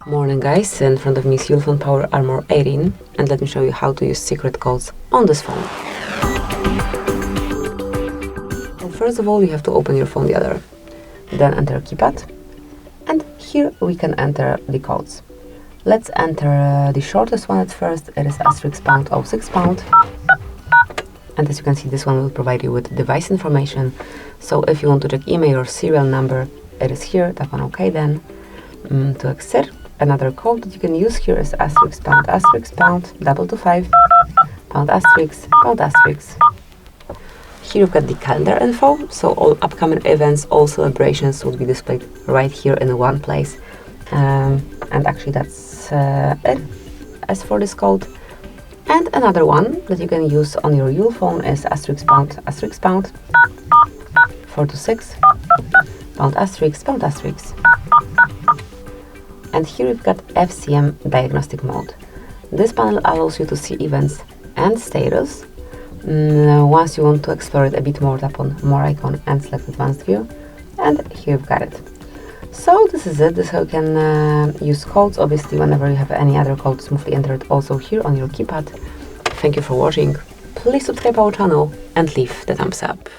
Morning guys, in front of me is ULEFONE Power Armor 18 and let me show you how to use secret codes on this phone. And first of all you have to open your phone the other, then enter a keypad and here we can enter the codes. Let's enter the shortest one at first. It is *pound 06 pound, and as you can see this one will provide you with device information, so if you want to check email or serial number it is here, tap on OK then. To exit, another code that you can use here is *pound 225 pound *. Here you've got the calendar info, so all upcoming events, all celebrations will be displayed right here in one place. And actually that's it as for this code. And another one that you can use on your ULEFONE is *pound 426 pound *. And here we've got FCM diagnostic mode. This panel allows you to see events and status. Once you want to explore it a bit more, tap on more icon and select advanced view, and here you've got it. So this is it. This is how you can use codes. Obviously whenever you have any other code, smoothly enter it also here on your keypad. Thank you for watching. Please subscribe our channel and leave the thumbs up.